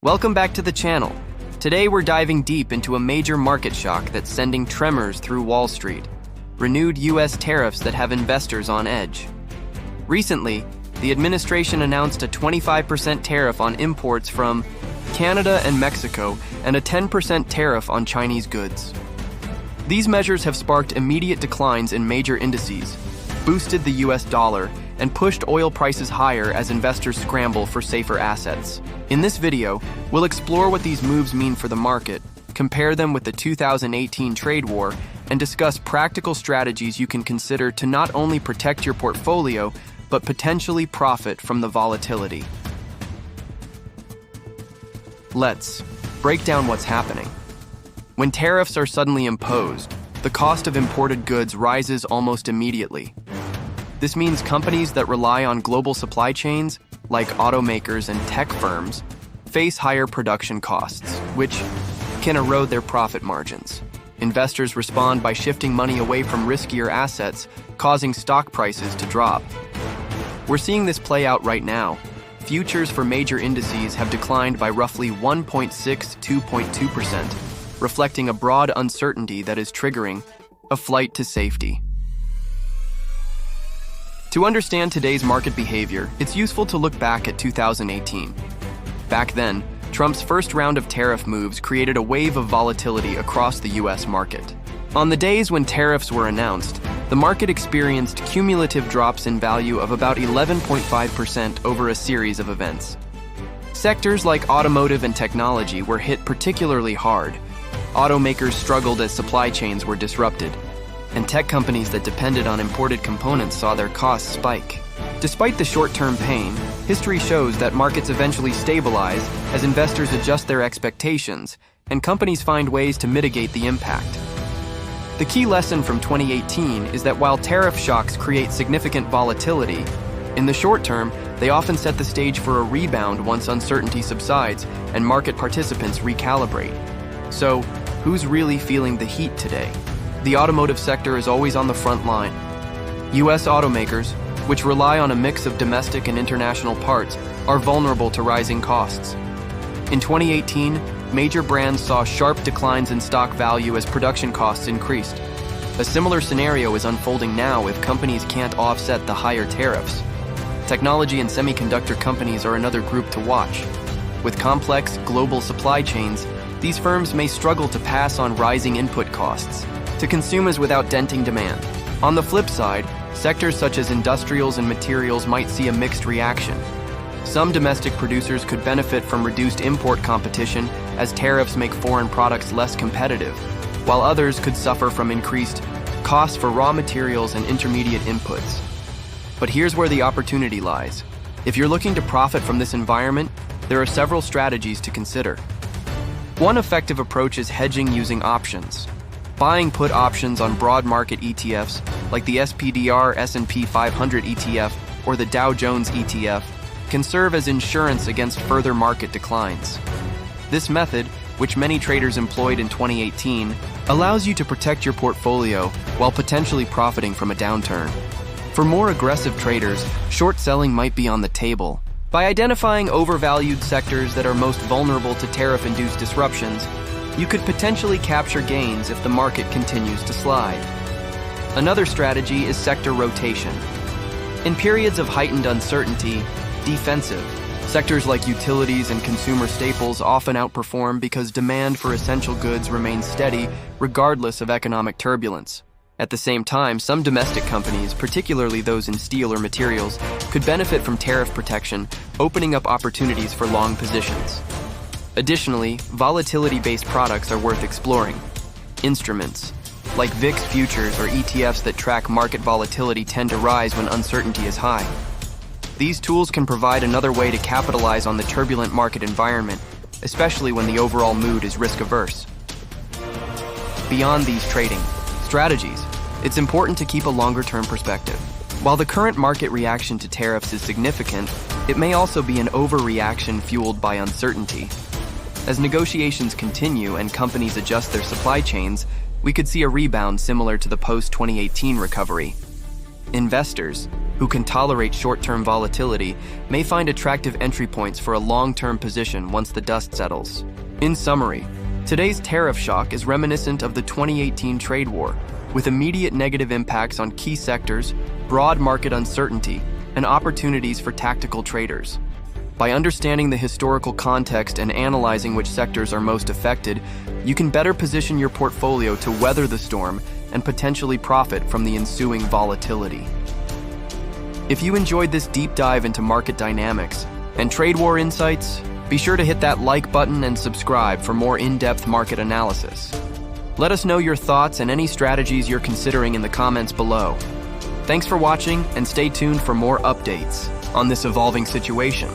Welcome back to the channel. Today we're diving deep into a major market shock that's sending tremors through Wall Street. Renewed US tariffs that have investors on edge. Recently, the administration announced a 25% tariff on imports from Canada and Mexico and a 10% tariff on Chinese goods. These measures have sparked immediate declines in major indices, boosted the US dollar, and pushed oil prices higher as investors scramble for safer assets. In this video, we'll explore what these moves mean for the market, compare them with the 2018 trade war, and discuss practical strategies you can consider to not only protect your portfolio, but potentially profit from the volatility. Let's break down what's happening. When tariffs are suddenly imposed, the cost of imported goods rises almost immediately. This means companies that rely on global supply chains, like automakers and tech firms, face higher production costs, which can erode their profit margins. Investors respond by shifting money away from riskier assets, causing stock prices to drop. We're seeing this play out right now. Futures for major indices have declined by roughly 1.6 to 2.2%, reflecting a broad uncertainty that is triggering a flight to safety. To understand today's market behavior, it's useful to look back at 2018. Back then, Trump's first round of tariff moves created a wave of volatility across the US market. On the days when tariffs were announced, the market experienced cumulative drops in value of about 11.5% over a series of events. Sectors like automotive and technology were hit particularly hard. Automakers struggled as supply chains were disrupted, and tech companies that depended on imported components saw their costs spike. Despite the short-term pain, history shows that markets eventually stabilize as investors adjust their expectations and companies find ways to mitigate the impact. The key lesson from 2018 is that while tariff shocks create significant volatility, in the short term, they often set the stage for a rebound once uncertainty subsides and market participants recalibrate. So, who's really feeling the heat today? The automotive sector is always on the front line. US automakers, which rely on a mix of domestic and international parts, are vulnerable to rising costs. In 2018, major brands saw sharp declines in stock value as production costs increased. A similar scenario is unfolding now if companies can't offset the higher tariffs. Technology and semiconductor companies are another group to watch. With complex global supply chains, these firms may struggle to pass on rising input costs to consumers without denting demand. On the flip side, sectors such as industrials and materials might see a mixed reaction. Some domestic producers could benefit from reduced import competition as tariffs make foreign products less competitive, while others could suffer from increased costs for raw materials and intermediate inputs. But here's where the opportunity lies. If you're looking to profit from this environment, there are several strategies to consider. One effective approach is hedging using options. Buying put options on broad market ETFs like the SPDR S&P 500 ETF or the Dow Jones ETF can serve as insurance against further market declines. This method, which many traders employed in 2018, allows you to protect your portfolio while potentially profiting from a downturn. For more aggressive traders, short selling might be on the table. By identifying overvalued sectors that are most vulnerable to tariff-induced disruptions, you could potentially capture gains if the market continues to slide. Another strategy is sector rotation. In periods of heightened uncertainty, defensive, sectors like utilities and consumer staples often outperform because demand for essential goods remains steady regardless of economic turbulence. At the same time, some domestic companies, particularly those in steel or materials, could benefit from tariff protection, opening up opportunities for long positions. Additionally, volatility-based products are worth exploring. Instruments, like VIX futures or ETFs that track market volatility, tend to rise when uncertainty is high. These tools can provide another way to capitalize on the turbulent market environment, especially when the overall mood is risk-averse. Beyond these trading strategies, it's important to keep a longer-term perspective. While the current market reaction to tariffs is significant, it may also be an overreaction fueled by uncertainty. As negotiations continue and companies adjust their supply chains, we could see a rebound similar to the post-2018 recovery. Investors, who can tolerate short-term volatility may find attractive entry points for a long-term position once the dust settles. In summary, today's tariff shock is reminiscent of the 2018 trade war, with immediate negative impacts on key sectors, broad market uncertainty, and opportunities for tactical traders. By understanding the historical context and analyzing which sectors are most affected, you can better position your portfolio to weather the storm and potentially profit from the ensuing volatility. If you enjoyed this deep dive into market dynamics and trade war insights, be sure to hit that like button and subscribe for more in-depth market analysis. Let us know your thoughts and any strategies you're considering in the comments below. Thanks for watching, and stay tuned for more updates on this evolving situation.